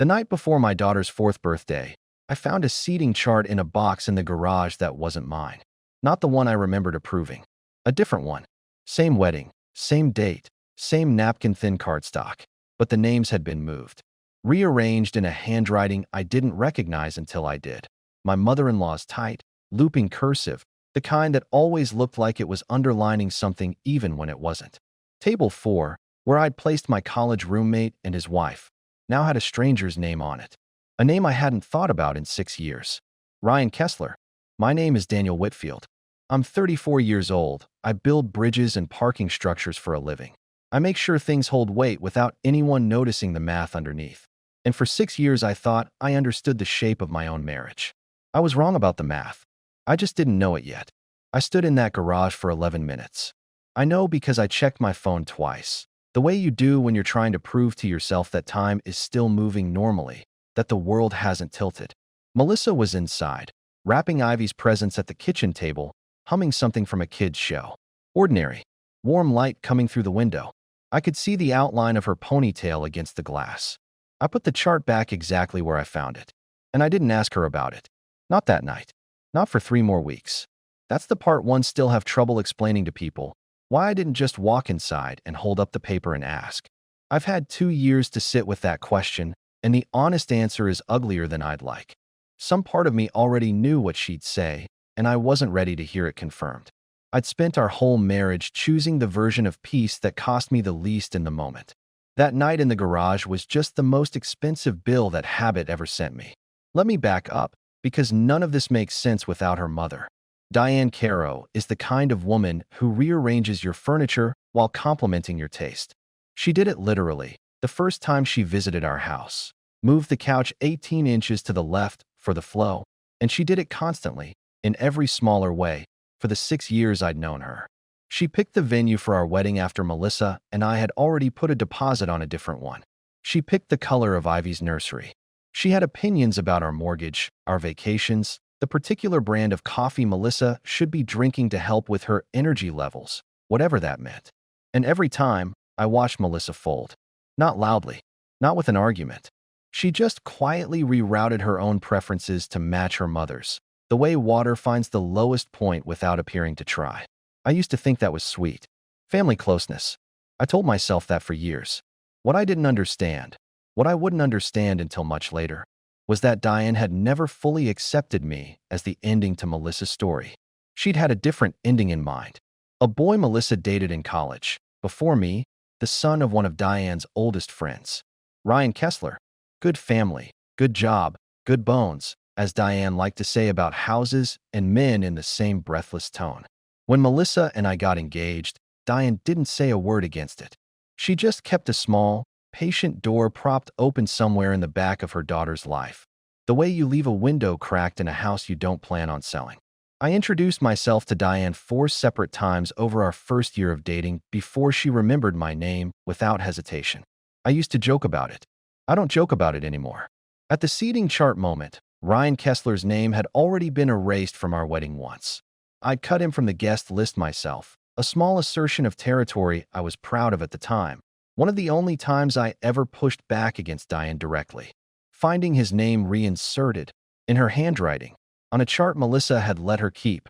The night before my daughter's fourth birthday, I found a seating chart in a box in the garage that wasn't mine. Not the one I remembered approving. A different one. Same wedding, same date, same napkin-thin cardstock, but the names had been moved. Rearranged in a handwriting I didn't recognize until I did. My mother-in-law's tight, looping cursive, the kind that always looked like it was underlining something even when it wasn't. Table 4, where I'd placed my college roommate and his wife, now had a stranger's name on it. A name I hadn't thought about in 6 years. Ryan Kessler. My name is Daniel Whitfield. I'm 34 years old. I build bridges and parking structures for a living. I make sure things hold weight without anyone noticing the math underneath. And for 6 years I thought I understood the shape of my own marriage. I was wrong about the math. I just didn't know it yet. I stood in that garage for 11 minutes. I know because I checked my phone twice. The way you do when you're trying to prove to yourself that time is still moving normally, that the world hasn't tilted. Melissa was inside, wrapping Ivy's presents at the kitchen table, humming something from a kid's show. Ordinary. Warm light coming through the window. I could see the outline of her ponytail against the glass. I put the chart back exactly where I found it. And I didn't ask her about it. Not that night. Not for 3 more weeks. That's the part one still have trouble explaining to people. Why I didn't just walk inside and hold up the paper and ask. I've had 2 years to sit with that question, and the honest answer is uglier than I'd like. Some part of me already knew what she'd say, and I wasn't ready to hear it confirmed. I'd spent our whole marriage choosing the version of peace that cost me the least in the moment. That night in the garage was just the most expensive bill that Habit ever sent me. Let me back up, because none of this makes sense without her mother. Diane Caro is the kind of woman who rearranges your furniture while complimenting your taste. She did it literally, the first time she visited our house. Moved the couch 18 inches to the left for the flow, and she did it constantly, in every smaller way, for the 6 years I'd known her. She picked the venue for our wedding after Melissa and I had already put a deposit on a different one. She picked the color of Ivy's nursery. She had opinions about our mortgage, our vacations, the particular brand of coffee Melissa should be drinking to help with her energy levels, whatever that meant. And every time, I watched Melissa fold. Not loudly, not with an argument. She just quietly rerouted her own preferences to match her mother's, the way water finds the lowest point without appearing to try. I used to think that was sweet. Family closeness. I told myself that for years. What I didn't understand, what I wouldn't understand until much later, was that Diane had never fully accepted me as the ending to Melissa's story. She'd had a different ending in mind. A boy Melissa dated in college, before me, the son of one of Diane's oldest friends. Ryan Kessler. Good family, good job, good bones, as Diane liked to say about houses and men in the same breathless tone. When Melissa and I got engaged, Diane didn't say a word against it. She just kept a small, patient door propped open somewhere in the back of her daughter's life, the way you leave a window cracked in a house you don't plan on selling. I introduced myself to Diane 4 separate times over our first year of dating before she remembered my name without hesitation. I used to joke about it. I don't joke about it anymore. At the seating chart moment, Ryan Kessler's name had already been erased from our wedding once. I'd cut him from the guest list myself, a small assertion of territory I was proud of at the time. One of the only times I ever pushed back against Diane directly. Finding his name reinserted, in her handwriting, on a chart Melissa had let her keep.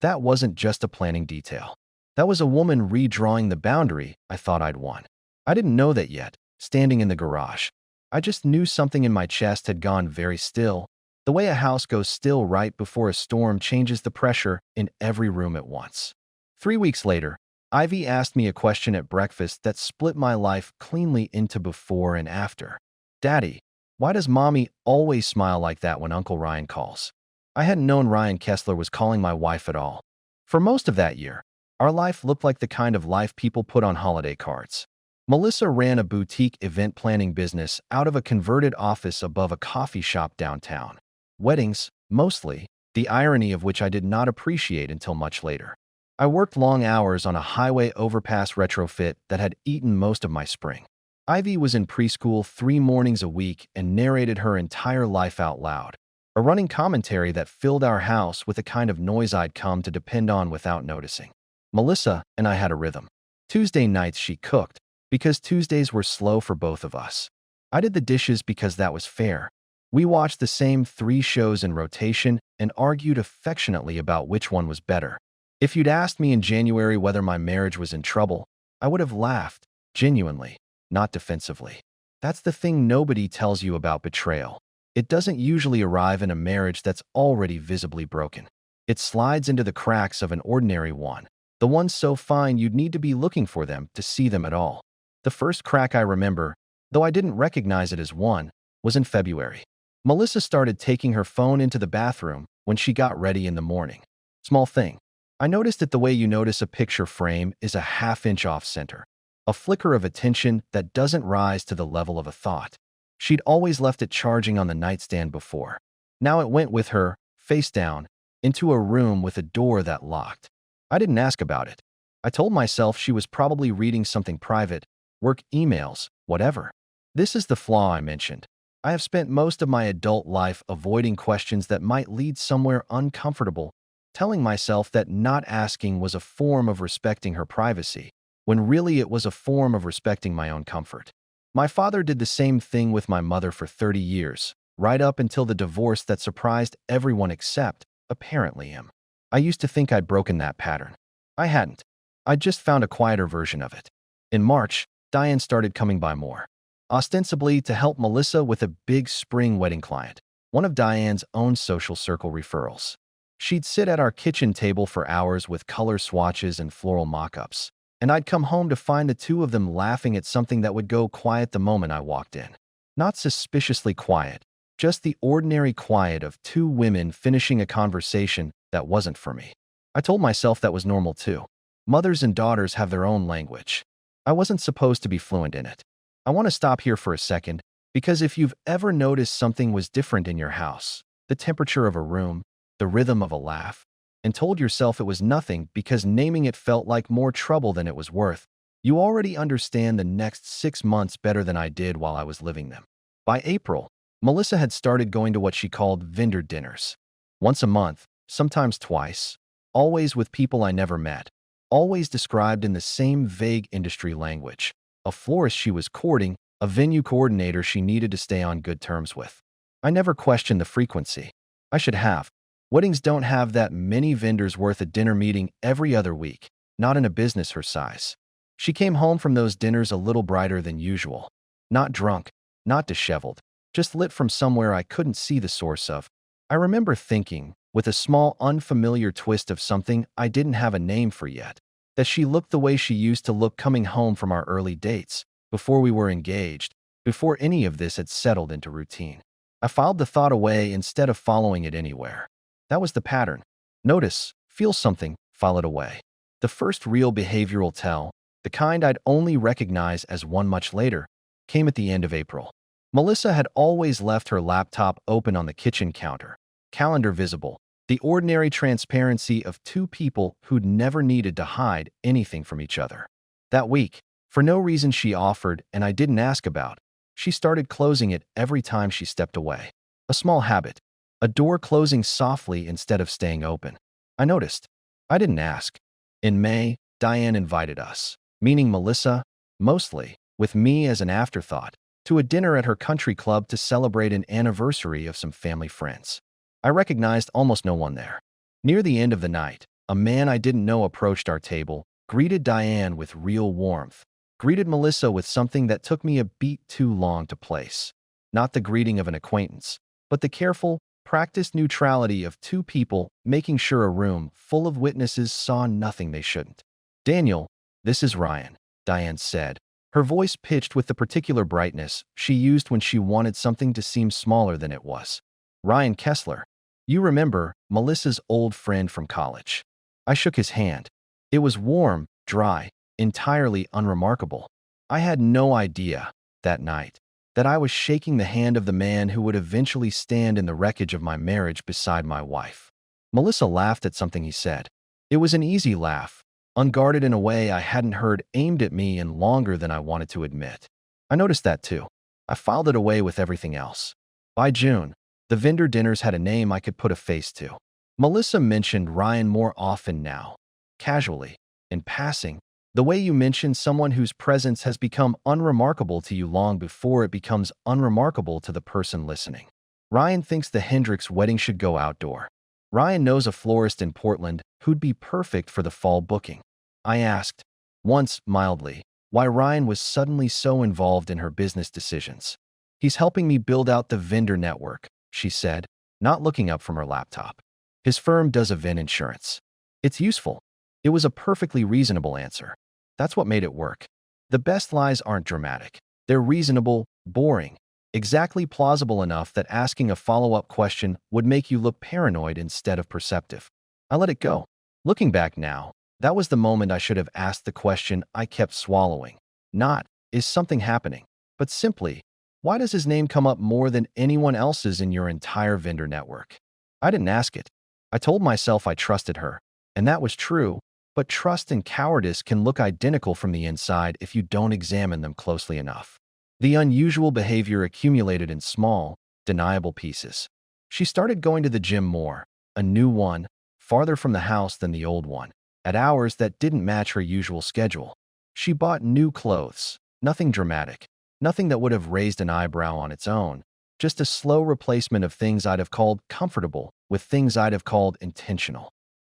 That wasn't just a planning detail. That was a woman redrawing the boundary I thought I'd won. I didn't know that yet, standing in the garage. I just knew something in my chest had gone very still. The way a house goes still right before a storm changes the pressure in every room at once. 3 weeks later, Ivy asked me a question at breakfast that split my life cleanly into before and after. Daddy, why does Mommy always smile like that when Uncle Ryan calls? I hadn't known Ryan Kessler was calling my wife at all. For most of that year, our life looked like the kind of life people put on holiday cards. Melissa ran a boutique event planning business out of a converted office above a coffee shop downtown. Weddings, mostly, the irony of which I did not appreciate until much later. I worked long hours on a highway overpass retrofit that had eaten most of my spring. Ivy was in preschool 3 mornings a week and narrated her entire life out loud, a running commentary that filled our house with a kind of noise I'd come to depend on without noticing. Melissa and I had a rhythm. Tuesday nights she cooked, because Tuesdays were slow for both of us. I did the dishes because that was fair. We watched the same 3 shows in rotation and argued affectionately about which one was better. If you'd asked me in January whether my marriage was in trouble, I would have laughed, genuinely, not defensively. That's the thing nobody tells you about betrayal. It doesn't usually arrive in a marriage that's already visibly broken. It slides into the cracks of an ordinary one, the ones so fine you'd need to be looking for them to see them at all. The first crack I remember, though I didn't recognize it as one, was in February. Melissa started taking her phone into the bathroom when she got ready in the morning. Small thing. I noticed it the way you notice a picture frame is a half-inch off-center. A flicker of attention that doesn't rise to the level of a thought. She'd always left it charging on the nightstand before. Now it went with her, face down, into a room with a door that locked. I didn't ask about it. I told myself she was probably reading something private, work emails, whatever. This is the flaw I mentioned. I have spent most of my adult life avoiding questions that might lead somewhere uncomfortable, telling myself that not asking was a form of respecting her privacy, when really it was a form of respecting my own comfort. My father did the same thing with my mother for 30 years, right up until the divorce that surprised everyone except, apparently, him. I used to think I'd broken that pattern. I hadn't. I'd just found a quieter version of it. In March, Diane started coming by more. Ostensibly to help Melissa with a big spring wedding client, one of Diane's own social circle referrals. She'd sit at our kitchen table for hours with color swatches and floral mock-ups, and I'd come home to find the two of them laughing at something that would go quiet the moment I walked in. Not suspiciously quiet, just the ordinary quiet of two women finishing a conversation that wasn't for me. I told myself that was normal too. Mothers and daughters have their own language. I wasn't supposed to be fluent in it. I want to stop here for a second, because if you've ever noticed something was different in your house, the temperature of a room, the rhythm of a laugh, and told yourself it was nothing because naming it felt like more trouble than it was worth, you already understand the next 6 months better than I did while I was living them. By April, Melissa had started going to what she called vendor dinners. Once a month, sometimes twice, always with people I never met, always described in the same vague industry language. A florist she was courting, a venue coordinator she needed to stay on good terms with. I never questioned the frequency. I should have. Weddings don't have that many vendors worth a dinner meeting every other week, not in a business her size. She came home from those dinners a little brighter than usual. Not drunk, not disheveled, just lit from somewhere I couldn't see the source of. I remember thinking, with a small unfamiliar twist of something I didn't have a name for yet, that she looked the way she used to look coming home from our early dates, before we were engaged, before any of this had settled into routine. I filed the thought away instead of following it anywhere. That was the pattern. Notice, feel something, file it away. The first real behavioral tell, the kind I'd only recognize as one much later, came at the end of April. Melissa had always left her laptop open on the kitchen counter, calendar visible, the ordinary transparency of two people who'd never needed to hide anything from each other. That week, for no reason she offered and I didn't ask about, she started closing it every time she stepped away. A small habit, a door closing softly instead of staying open. I noticed. I didn't ask. In May, Diane invited us, meaning Melissa, mostly, with me as an afterthought, to a dinner at her country club to celebrate an anniversary of some family friends. I recognized almost no one there. Near the end of the night, a man I didn't know approached our table, greeted Diane with real warmth, greeted Melissa with something that took me a beat too long to place. Not the greeting of an acquaintance, but the careful, practiced neutrality of two people making sure a room full of witnesses saw nothing they shouldn't. "Daniel, this is Ryan," Diane said, her voice pitched with the particular brightness she used when she wanted something to seem smaller than it was. "Ryan Kessler. You remember, Melissa's old friend from college." I shook his hand. It was warm, dry, entirely unremarkable. I had no idea, that night, that I was shaking the hand of the man who would eventually stand in the wreckage of my marriage beside my wife. Melissa laughed at something he said. It was an easy laugh, unguarded in a way I hadn't heard aimed at me in longer than I wanted to admit. I noticed that too. I filed it away with everything else. By June, the vendor dinners had a name I could put a face to. Melissa mentioned Ryan more often now, casually, in passing, The way you mention someone whose presence has become unremarkable to you long before it becomes unremarkable to the person listening. Ryan thinks the Hendricks wedding should go outdoor. Ryan knows a florist in Portland who'd be perfect for the fall booking. I asked, once mildly, why Ryan was suddenly so involved in her business decisions. He's helping me build out the vendor network, she said, not looking up from her laptop. His firm does event insurance. It's useful. It was a perfectly reasonable answer. That's what made it work. The best lies aren't dramatic. They're reasonable, boring, exactly plausible enough that asking a follow-up question would make you look paranoid instead of perceptive. I let it go. Looking back now, that was the moment I should have asked the question I kept swallowing. Not, is something happening? But simply, why does his name come up more than anyone else's in your entire vendor network? I didn't ask it. I told myself I trusted her, and that was true, but trust and cowardice can look identical from the inside if you don't examine them closely enough. The unusual behavior accumulated in small, deniable pieces. She started going to the gym more, a new one, farther from the house than the old one, at hours that didn't match her usual schedule. She bought new clothes, nothing dramatic, nothing that would have raised an eyebrow on its own, just a slow replacement of things I'd have called comfortable with things I'd have called intentional.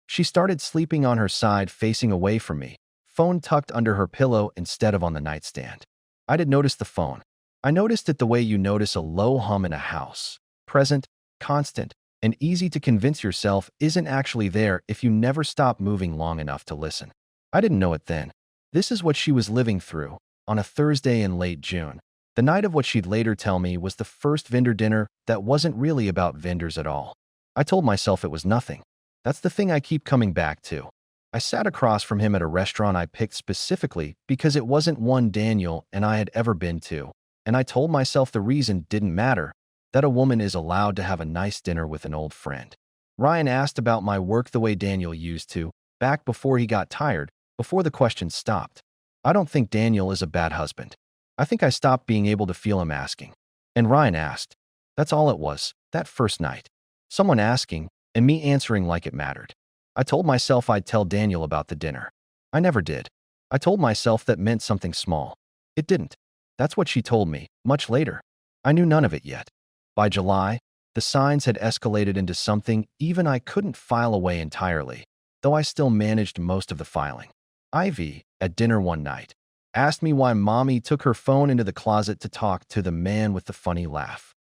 She started sleeping on her side facing away from me, phone tucked under her pillow instead of on the nightstand. I didn't notice the phone. I noticed it the way you notice a low hum in a house. Present, constant, and easy to convince yourself isn't actually there if you never stop moving long enough to listen. I didn't know it then. This is what she was living through, on a Thursday in late June. The night of what she'd later tell me was the first vendor dinner that wasn't really about vendors at all. I told myself it was nothing. That's the thing I keep coming back to. I sat across from him at a restaurant I picked specifically because it wasn't one Daniel and I had ever been to, and I told myself the reason didn't matter, that a woman is allowed to have a nice dinner with an old friend. Ryan asked about my work the way Daniel used to, back before he got tired, before the questions stopped. I don't think Daniel is a bad husband. I think I stopped being able to feel him asking. And Ryan asked. That's all it was, that first night. Someone asking, and me answering like it mattered. I told myself I'd tell Daniel about the dinner. I never did. I told myself that meant something small. It didn't. That's what she told me, much later. I knew none of it yet. By July, the signs had escalated into something even I couldn't file away entirely, though I still managed most of the filing. Ivy, at dinner one night, asked me why Mommy took her phone into the closet to talk to the man with the funny laugh.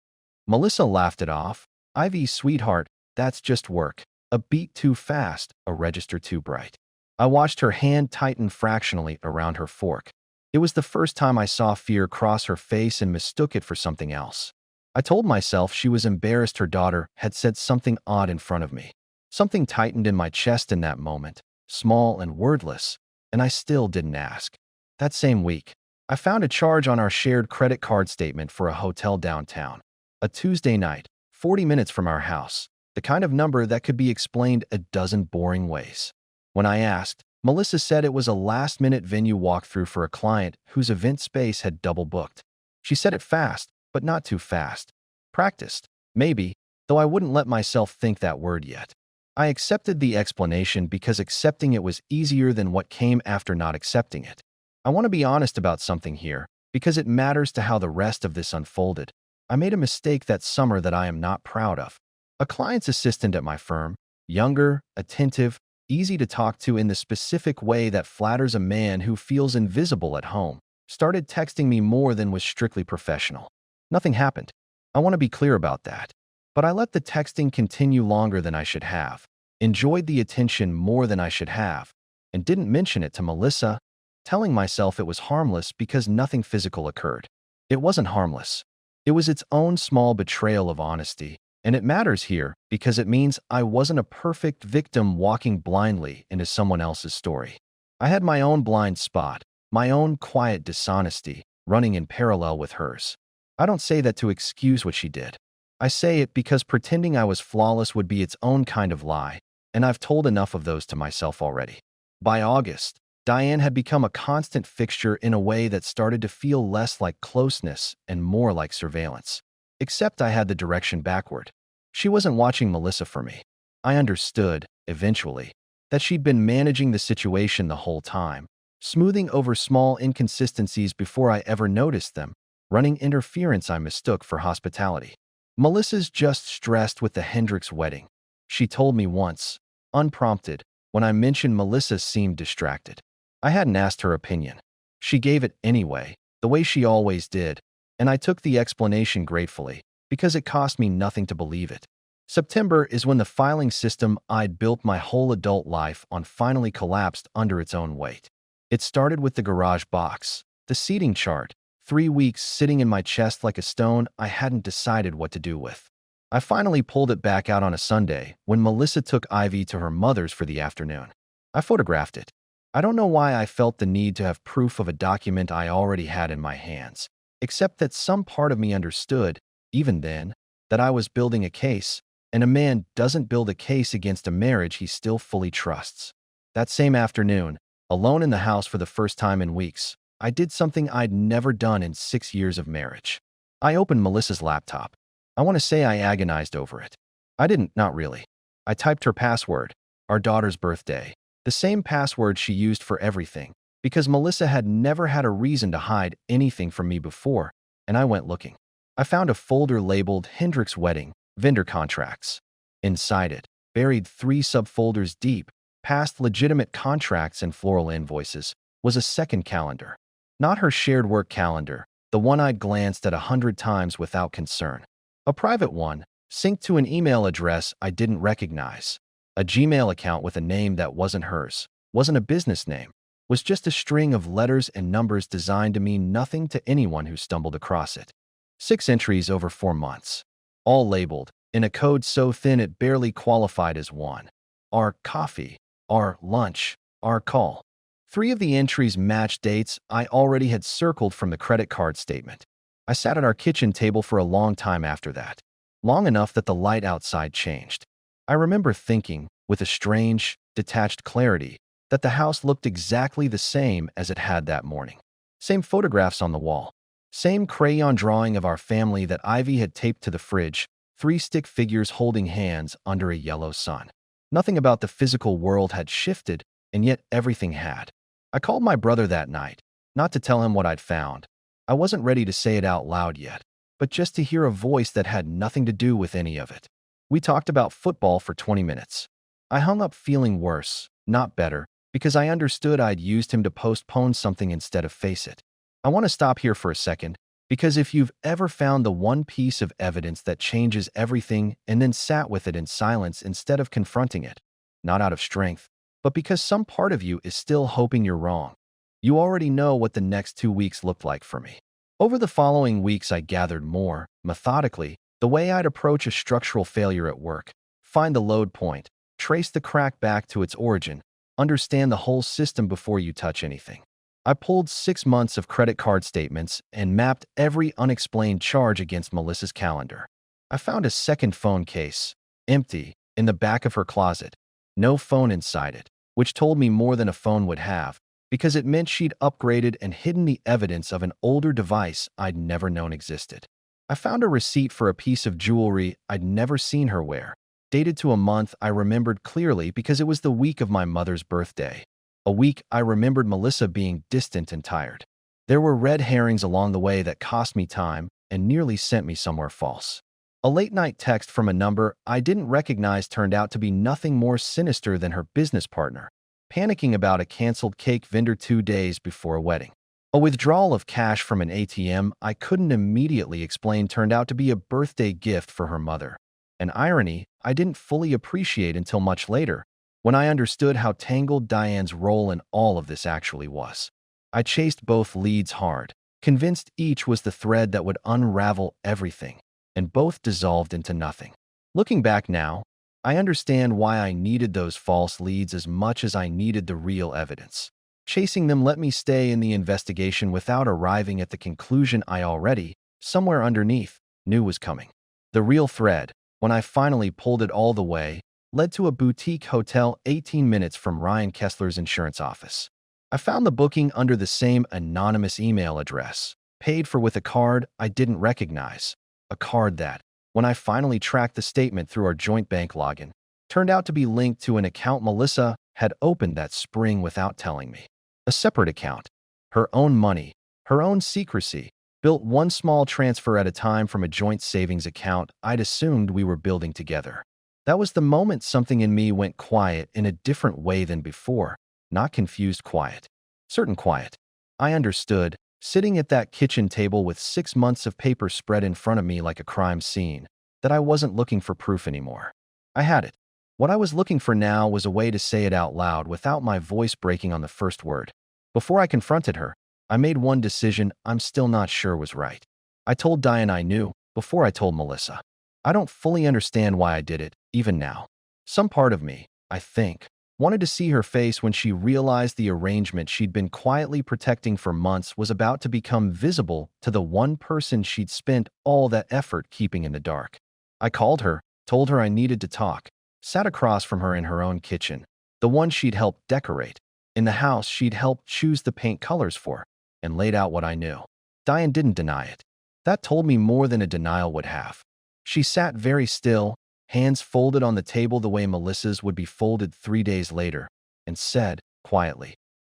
Melissa laughed it off. Ivy, sweetheart, that's just work. A beat too fast, a register too bright. I watched her hand tighten fractionally around her fork. It was the first time I saw fear cross her face and mistook it for something else. I told myself she was embarrassed her daughter had said something odd in front of me. Something tightened in my chest in that moment, small and wordless, and I still didn't ask. That same week, I found a charge on our shared credit card statement for a hotel downtown. A Tuesday night, 40 minutes from our house, the kind of number that could be explained a dozen boring ways. When I asked, Melissa said it was a last-minute venue walkthrough for a client whose event space had double booked. She said it fast, but not too fast. Practiced, maybe, though I wouldn't let myself think that word yet. I accepted the explanation because accepting it was easier than what came after not accepting it. I want to be honest about something here, because it matters to how the rest of this unfolded. I made a mistake that summer that I am not proud of. A client's assistant at my firm, younger, attentive, easy to talk to in the specific way that flatters a man who feels invisible at home, started texting me more than was strictly professional. Nothing happened. I want to be clear about that. But I let the texting continue longer than I should have, enjoyed the attention more than I should have, and didn't mention it to Melissa, telling myself it was harmless because nothing physical occurred. It wasn't harmless. It was its own small betrayal of honesty, and it matters here because it means I wasn't a perfect victim walking blindly into someone else's story. I had my own blind spot, my own quiet dishonesty, running in parallel with hers. I don't say that to excuse what she did. I say it because pretending I was flawless would be its own kind of lie, and I've told enough of those to myself already. By August, Diane had become a constant fixture in a way that started to feel less like closeness and more like surveillance. Except I had the direction backward. She wasn't watching Melissa for me. I understood, eventually, that she'd been managing the situation the whole time, smoothing over small inconsistencies before I ever noticed them, running interference I mistook for hospitality. Melissa's just stressed with the Hendricks wedding. She told me once, unprompted, when I mentioned Melissa seemed distracted. I hadn't asked her opinion. She gave it anyway, the way she always did, and I took the explanation gratefully, because it cost me nothing to believe it. September is when the filing system I'd built my whole adult life on finally collapsed under its own weight. It started with the garage box, the seating chart, 3 weeks sitting in my chest like a stone I hadn't decided what to do with. I finally pulled it back out on a Sunday when Melissa took Ivy to her mother's for the afternoon. I photographed it. I don't know why I felt the need to have proof of a document I already had in my hands, except that some part of me understood, even then, that I was building a case, and a man doesn't build a case against a marriage he still fully trusts. That same afternoon, alone in the house for the first time in weeks, I did something I'd never done in 6 years of marriage. I opened Melissa's laptop. I want to say I agonized over it. I didn't, not really. I typed her password, our daughter's birthday, the same password she used for everything, because Melissa had never had a reason to hide anything from me before, and I went looking. I found a folder labeled Hendricks Wedding, Vendor Contracts. Inside it, buried 3 subfolders deep, past legitimate contracts and floral invoices, was a second calendar. Not her shared work calendar, the one I'd glanced at 100 times without concern. A private one, synced to an email address I didn't recognize. A Gmail account with a name that wasn't hers, wasn't a business name, was just a string of letters and numbers designed to mean nothing to anyone who stumbled across it. 6 entries over 4 months, all labeled, in a code so thin it barely qualified as one. Our coffee, our lunch, our call. 3 of the entries matched dates I already had circled from the credit card statement. I sat at our kitchen table for a long time after that, long enough that the light outside changed. I remember thinking, with a strange, detached clarity, that the house looked exactly the same as it had that morning. Same photographs on the wall. Same crayon drawing of our family that Ivy had taped to the fridge, 3 stick figures holding hands under a yellow sun. Nothing about the physical world had shifted, and yet everything had. I called my brother that night, not to tell him what I'd found. I wasn't ready to say it out loud yet, but just to hear a voice that had nothing to do with any of it. We talked about football for 20 minutes. I hung up feeling worse, not better, because I understood I'd used him to postpone something instead of face it. I want to stop here for a second, because if you've ever found the one piece of evidence that changes everything and then sat with it in silence instead of confronting it, not out of strength, but because some part of you is still hoping you're wrong, you already know what the next 2 weeks looked like for me. Over the following weeks, I gathered more, methodically, the way I'd approach a structural failure at work, find the load point, trace the crack back to its origin, understand the whole system before you touch anything. I pulled 6 months of credit card statements and mapped every unexplained charge against Melissa's calendar. I found a second phone case, empty, in the back of her closet, no phone inside it, which told me more than a phone would have, because it meant she'd upgraded and hidden the evidence of an older device I'd never known existed. I found a receipt for a piece of jewelry I'd never seen her wear, dated to a month I remembered clearly because it was the week of my mother's birthday. A week I remembered Melissa being distant and tired. There were red herrings along the way that cost me time and nearly sent me somewhere false. A late-night text from a number I didn't recognize turned out to be nothing more sinister than her business partner, panicking about a canceled cake vendor 2 days before a wedding. A withdrawal of cash from an ATM I couldn't immediately explain turned out to be a birthday gift for her mother. An irony I didn't fully appreciate until much later, when I understood how tangled Diane's role in all of this actually was. I chased both leads hard, convinced each was the thread that would unravel everything, and both dissolved into nothing. Looking back now, I understand why I needed those false leads as much as I needed the real evidence. Chasing them let me stay in the investigation without arriving at the conclusion I already, somewhere underneath, knew was coming. The real thread, when I finally pulled it all the way, led to a boutique hotel 18 minutes from Ryan Kessler's insurance office. I found the booking under the same anonymous email address, paid for with a card I didn't recognize, a card that, when I finally tracked the statement through our joint bank login, turned out to be linked to an account Melissa had opened that spring without telling me. A separate account. Her own money, her own secrecy, built one small transfer at a time from a joint savings account I'd assumed we were building together. That was the moment something in me went quiet in a different way than before, not confused quiet. Certain quiet. I understood, sitting at that kitchen table with 6 months of paper spread in front of me like a crime scene, that I wasn't looking for proof anymore. I had it. What I was looking for now was a way to say it out loud without my voice breaking on the first word. Before I confronted her, I made one decision I'm still not sure was right. I told Diane I knew, before I told Melissa. I don't fully understand why I did it, even now. Some part of me, I think, wanted to see her face when she realized the arrangement she'd been quietly protecting for months was about to become visible to the one person she'd spent all that effort keeping in the dark. I called her, told her I needed to talk, sat across from her in her own kitchen, the one she'd helped decorate, in the house she'd helped choose the paint colors for, and laid out what I knew. Diane didn't deny it. That told me more than a denial would have. She sat very still, hands folded on the table the way Melissa's would be folded 3 days later, and said, quietly,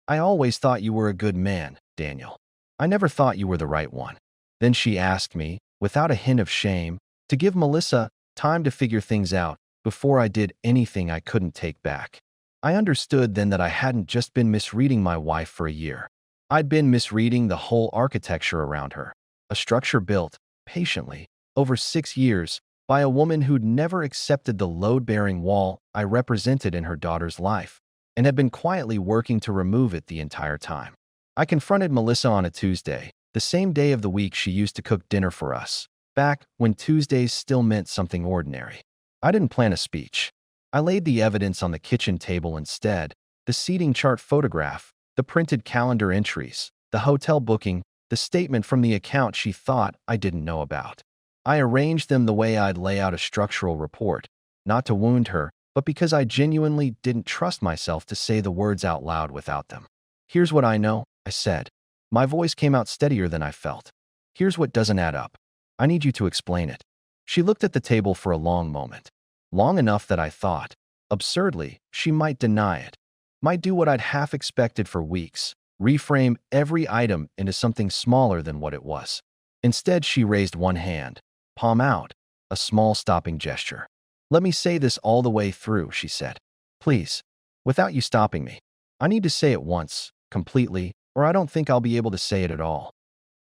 "I always thought you were a good man, Daniel. I never thought you were the right one." Then she asked me, without a hint of shame, to give Melissa time to figure things out before I did anything I couldn't take back. I understood then that I hadn't just been misreading my wife for a year. I'd been misreading the whole architecture around her, a structure built, patiently, over 6 years, by a woman who'd never accepted the load-bearing wall I represented in her daughter's life, and had been quietly working to remove it the entire time. I confronted Melissa on a Tuesday, the same day of the week she used to cook dinner for us, back when Tuesdays still meant something ordinary. I didn't plan a speech. I laid the evidence on the kitchen table instead, the seating chart photograph, the printed calendar entries, the hotel booking, the statement from the account she thought I didn't know about. I arranged them the way I'd lay out a structural report, not to wound her, but because I genuinely didn't trust myself to say the words out loud without them. "Here's what I know," I said. My voice came out steadier than I felt. "Here's what doesn't add up. I need you to explain it." She looked at the table for a long moment. Long enough that I thought, absurdly, she might deny it. Might do what I'd half expected for weeks, reframe every item into something smaller than what it was. Instead, she raised one hand, palm out, a small stopping gesture. "Let me say this all the way through," she said. "Please, without you stopping me. I need to say it once, completely, or I don't think I'll be able to say it at all."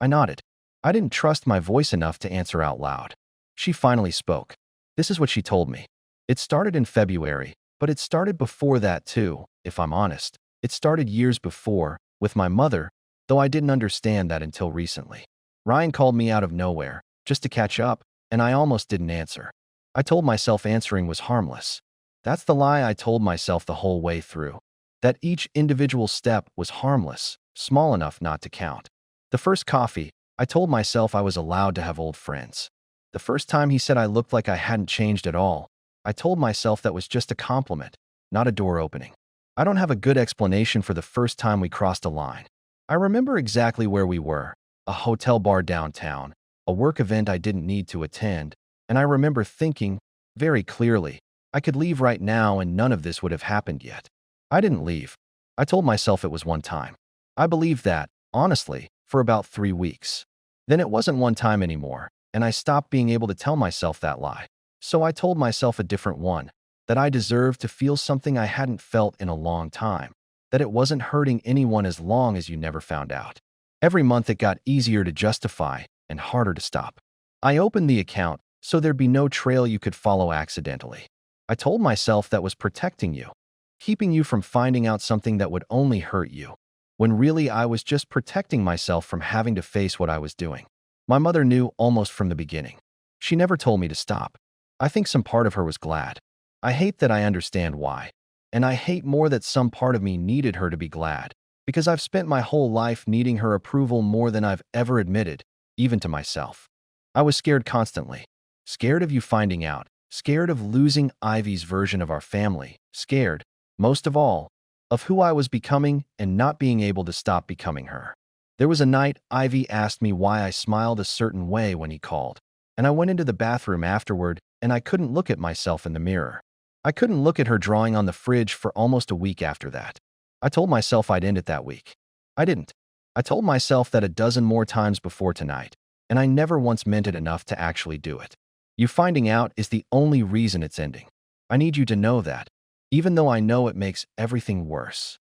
I nodded. I didn't trust my voice enough to answer out loud. She finally spoke. This is what she told me. It started in February, but it started before that too, if I'm honest. It started years before, with my mother, though I didn't understand that until recently. Ryan called me out of nowhere, just to catch up, and I almost didn't answer. I told myself answering was harmless. That's the lie I told myself the whole way through. That each individual step was harmless, small enough not to count. The first coffee, I told myself I was allowed to have old friends. The first time he said I looked like I hadn't changed at all, I told myself that was just a compliment, not a door opening. I don't have a good explanation for the first time we crossed a line. I remember exactly where we were, a hotel bar downtown, a work event I didn't need to attend, and I remember thinking, very clearly, I could leave right now and none of this would have happened yet. I didn't leave. I told myself it was one time. I believed that, honestly, for about 3 weeks. Then it wasn't one time anymore, and I stopped being able to tell myself that lie. So I told myself a different one, that I deserved to feel something I hadn't felt in a long time, that it wasn't hurting anyone as long as you never found out. Every month it got easier to justify and harder to stop. I opened the account so there'd be no trail you could follow accidentally. I told myself that was protecting you, keeping you from finding out something that would only hurt you, when really I was just protecting myself from having to face what I was doing. My mother knew almost from the beginning. She never told me to stop. I think some part of her was glad. I hate that I understand why. And I hate more that some part of me needed her to be glad, because I've spent my whole life needing her approval more than I've ever admitted, even to myself. I was scared constantly. Scared of you finding out. Scared of losing Ivy's version of our family. Scared, most of all, of who I was becoming and not being able to stop becoming her. There was a night Ivy asked me why I smiled a certain way when he called, and I went into the bathroom afterward and I couldn't look at myself in the mirror. I couldn't look at her drawing on the fridge for almost a week after that. I told myself I'd end it that week. I didn't. I told myself that a dozen more times before tonight, and I never once meant it enough to actually do it. You finding out is the only reason it's ending. I need you to know that, even though I know it makes everything worse.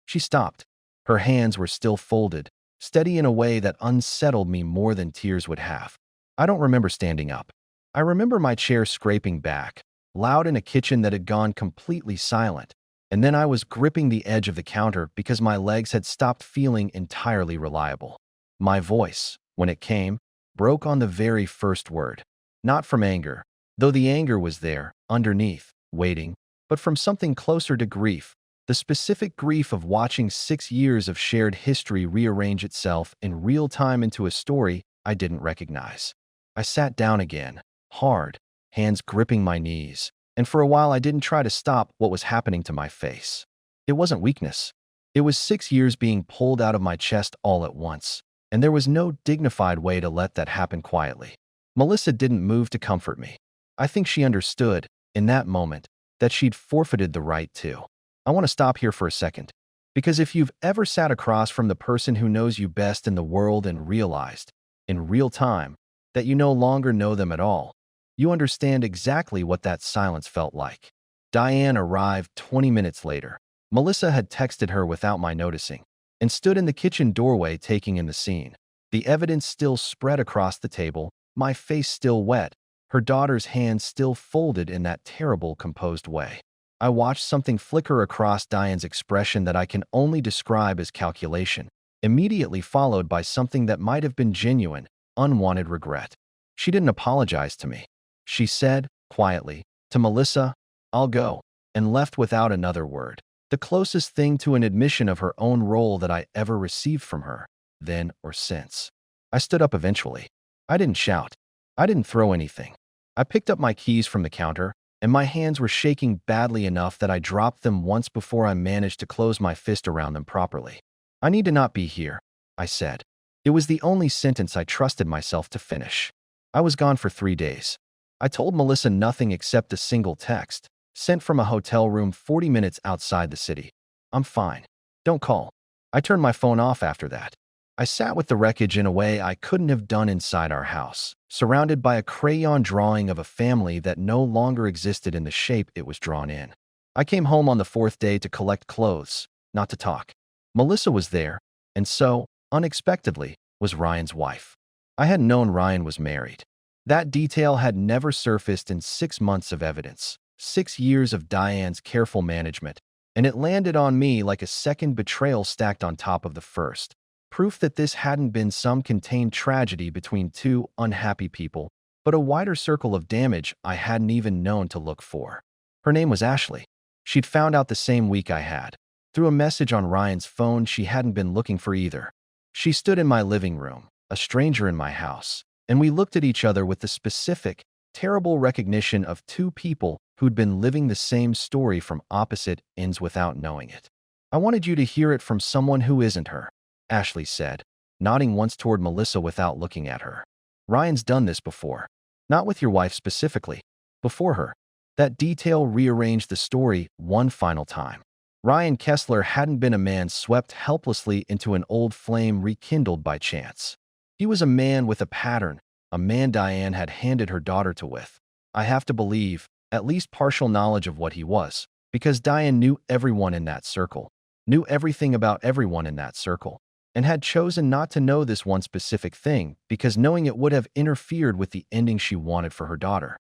She stopped. Her hands were still folded, steady in a way that unsettled me more than tears would have. I don't remember standing up. I remember my chair scraping back, loud in a kitchen that had gone completely silent, and then I was gripping the edge of the counter because my legs had stopped feeling entirely reliable. My voice, when it came, broke on the very first word. Not from anger, though the anger was there, underneath, waiting, but from something closer to grief, the specific grief of watching 6 years of shared history rearrange itself in real time into a story I didn't recognize. I sat down again, hard, hands gripping my knees, and for a while I didn't try to stop what was happening to my face. It wasn't weakness. It was 6 years being pulled out of my chest all at once, and there was no dignified way to let that happen quietly. Melissa didn't move to comfort me. I think she understood, in that moment, that she'd forfeited the right to. I want to stop here for a second, because if you've ever sat across from the person who knows you best in the world and realized, in real time, that you no longer know them at all, you understand exactly what that silence felt like. Diane arrived 20 minutes later. Melissa had texted her without my noticing, and stood in the kitchen doorway taking in the scene. The evidence still spread across the table, my face still wet, her daughter's hands still folded in that terrible, composed way. I watched something flicker across Diane's expression that I can only describe as calculation, immediately followed by something that might have been genuine, unwanted regret. She didn't apologize to me. She said, quietly, to Melissa, "I'll go," and left without another word. The closest thing to an admission of her own role that I ever received from her, then or since. I stood up eventually. I didn't shout. I didn't throw anything. I picked up my keys from the counter, and my hands were shaking badly enough that I dropped them once before I managed to close my fist around them properly. "I need to not be here," I said. It was the only sentence I trusted myself to finish. I was gone for 3 days. I told Melissa nothing except a single text, sent from a hotel room 40 minutes outside the city. "I'm fine. Don't call." I turned my phone off after that. I sat with the wreckage in a way I couldn't have done inside our house, surrounded by a crayon drawing of a family that no longer existed in the shape it was drawn in. I came home on the 4th day to collect clothes, not to talk. Melissa was there, and so, unexpectedly, was Ryan's wife. I hadn't known Ryan was married. That detail had never surfaced in 6 months of evidence, 6 years of Diane's careful management, and it landed on me like a second betrayal stacked on top of the first. Proof that this hadn't been some contained tragedy between two unhappy people, but a wider circle of damage I hadn't even known to look for. Her name was Ashley. She'd found out the same week I had. Through a message on Ryan's phone she hadn't been looking for either. She stood in my living room, a stranger in my house, and we looked at each other with the specific, terrible recognition of two people who'd been living the same story from opposite ends without knowing it. "I wanted you to hear it from someone who isn't her," Ashley said, nodding once toward Melissa without looking at her. "Ryan's done this before. Not with your wife specifically. Before her." That detail rearranged the story one final time. Ryan Kessler hadn't been a man swept helplessly into an old flame rekindled by chance. He was a man with a pattern, a man Diane had handed her daughter to with. I have to believe, at least partial knowledge of what he was, because Diane knew everyone in that circle, knew everything about everyone in that circle, and had chosen not to know this one specific thing because knowing it would have interfered with the ending she wanted for her daughter.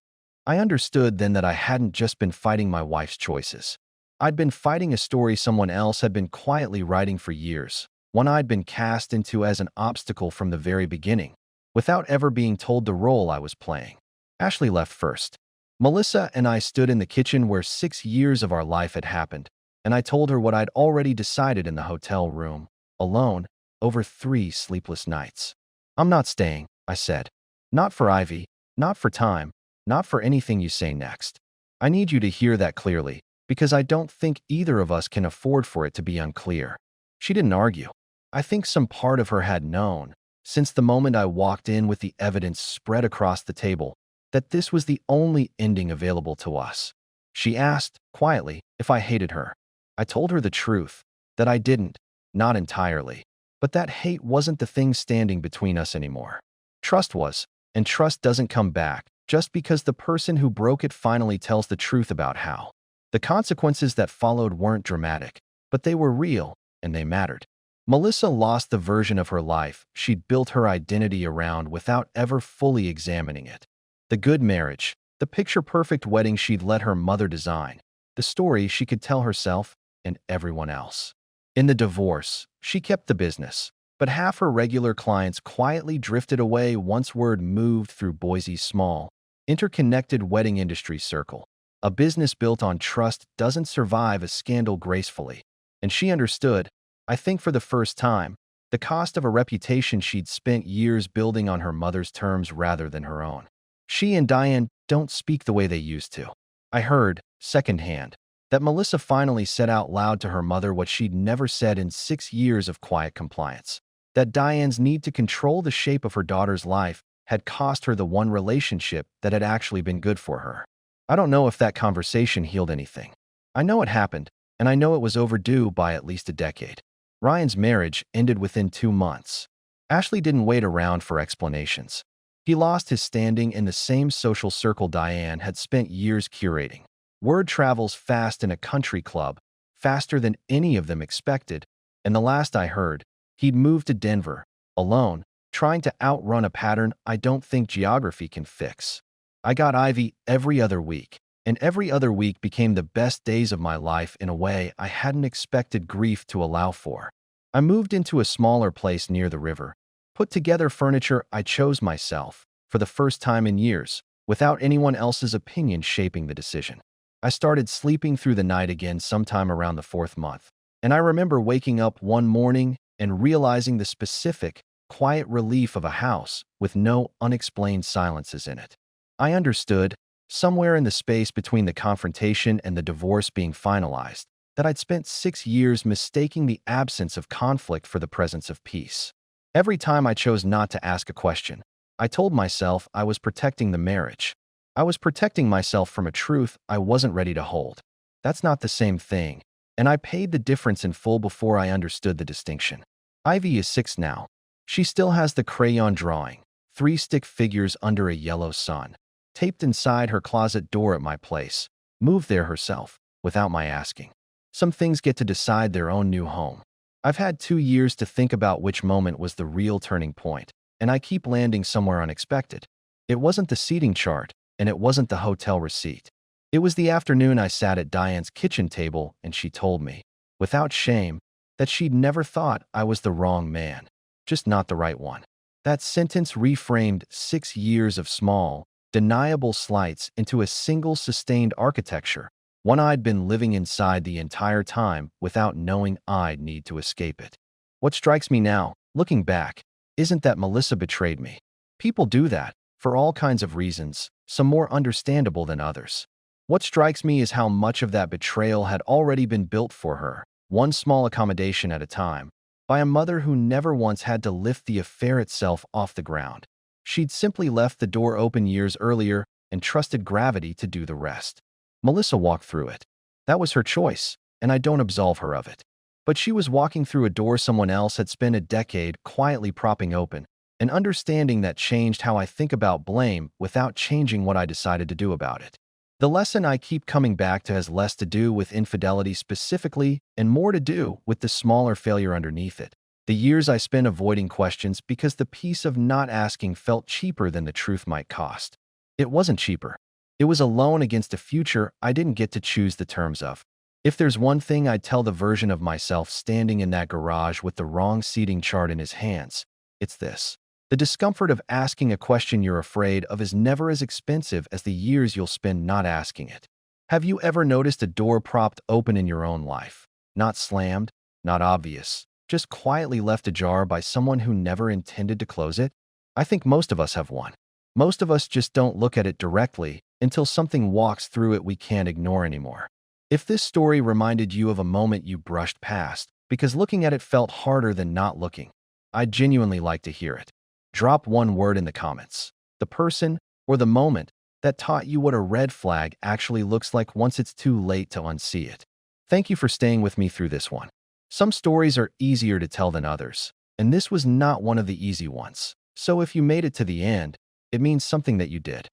I understood then that I hadn't just been fighting my wife's choices. I'd been fighting a story someone else had been quietly writing for years, one I'd been cast into as an obstacle from the very beginning, without ever being told the role I was playing. Ashley left first. Melissa and I stood in the kitchen where 6 years of our life had happened, and I told her what I'd already decided in the hotel room, alone, over 3 sleepless nights. "I'm not staying," I said. "Not for Ivy, not for time, not for anything you say next. I need you to hear that clearly, because I don't think either of us can afford for it to be unclear." She didn't argue. I think some part of her had known, since the moment I walked in with the evidence spread across the table, that this was the only ending available to us. She asked, quietly, if I hated her. I told her the truth, that I didn't, not entirely. But that hate wasn't the thing standing between us anymore. Trust was, and trust doesn't come back just because the person who broke it finally tells the truth about how. The consequences that followed weren't dramatic, but they were real, and they mattered. Melissa lost the version of her life she'd built her identity around without ever fully examining it. The good marriage, the picture-perfect wedding she'd let her mother design, the story she could tell herself and everyone else. In the divorce, she kept the business, but half her regular clients quietly drifted away once word moved through Boise's small, interconnected wedding industry circle. A business built on trust doesn't survive a scandal gracefully, and she understood, I think for the first time, the cost of a reputation she'd spent years building on her mother's terms rather than her own. She and Diane don't speak the way they used to. I heard, secondhand, that Melissa finally said out loud to her mother what she'd never said in 6 years of quiet compliance. That Diane's need to control the shape of her daughter's life had cost her the one relationship that had actually been good for her. I don't know if that conversation healed anything. I know it happened, and I know it was overdue by at least a decade. Ryan's marriage ended within 2 months. Ashley didn't wait around for explanations. He lost his standing in the same social circle Diane had spent years curating. Word travels fast in a country club, faster than any of them expected, and the last I heard, he'd moved to Denver, alone, trying to outrun a pattern I don't think geography can fix. I got Ivy every other week, and every other week became the best days of my life in a way I hadn't expected grief to allow for. I moved into a smaller place near the river, put together furniture I chose myself, for the first time in years, without anyone else's opinion shaping the decision. I started sleeping through the night again sometime around the 4th month, and I remember waking up one morning and realizing the specific, quiet relief of a house with no unexplained silences in it. I understood, somewhere in the space between the confrontation and the divorce being finalized, that I'd spent 6 years mistaking the absence of conflict for the presence of peace. Every time I chose not to ask a question, I told myself I was protecting the marriage. I was protecting myself from a truth I wasn't ready to hold. That's not the same thing, and I paid the difference in full before I understood the distinction. Ivy is 6 now. She still has the crayon drawing, 3 stick figures under a yellow sun, taped inside her closet door at my place, moved there herself, without my asking. Some things get to decide their own new home. I've had 2 years to think about which moment was the real turning point, and I keep landing somewhere unexpected. It wasn't the seating chart, and it wasn't the hotel receipt. It was the afternoon I sat at Diane's kitchen table and she told me, without shame, that she'd never thought I was the wrong man, just not the right one. That sentence reframed 6 years of small, deniable slights into a single sustained architecture, one I'd been living inside the entire time without knowing I'd need to escape it. What strikes me now, looking back, isn't that Melissa betrayed me. People do that, for all kinds of reasons, some more understandable than others. What strikes me is how much of that betrayal had already been built for her, one small accommodation at a time, by a mother who never once had to lift the affair itself off the ground. She'd simply left the door open years earlier and trusted gravity to do the rest. Melissa walked through it. That was her choice, and I don't absolve her of it. But she was walking through a door someone else had spent a decade quietly propping open, an understanding that changed how I think about blame without changing what I decided to do about it. The lesson I keep coming back to has less to do with infidelity specifically and more to do with the smaller failure underneath it. The years I spent avoiding questions because the peace of not asking felt cheaper than the truth might cost. It wasn't cheaper. It was a loan against a future I didn't get to choose the terms of. If there's one thing I'd tell the version of myself standing in that garage with the wrong seating chart in his hands, it's this. The discomfort of asking a question you're afraid of is never as expensive as the years you'll spend not asking it. Have you ever noticed a door propped open in your own life? Not slammed, not obvious, just quietly left ajar by someone who never intended to close it? I think most of us have one. Most of us just don't look at it directly until something walks through it we can't ignore anymore. If this story reminded you of a moment you brushed past because looking at it felt harder than not looking, I'd genuinely like to hear it. Drop one word in the comments. The person or the moment that taught you what a red flag actually looks like once it's too late to unsee it. Thank you for staying with me through this one. Some stories are easier to tell than others, and this was not one of the easy ones. So if you made it to the end, it means something that you did.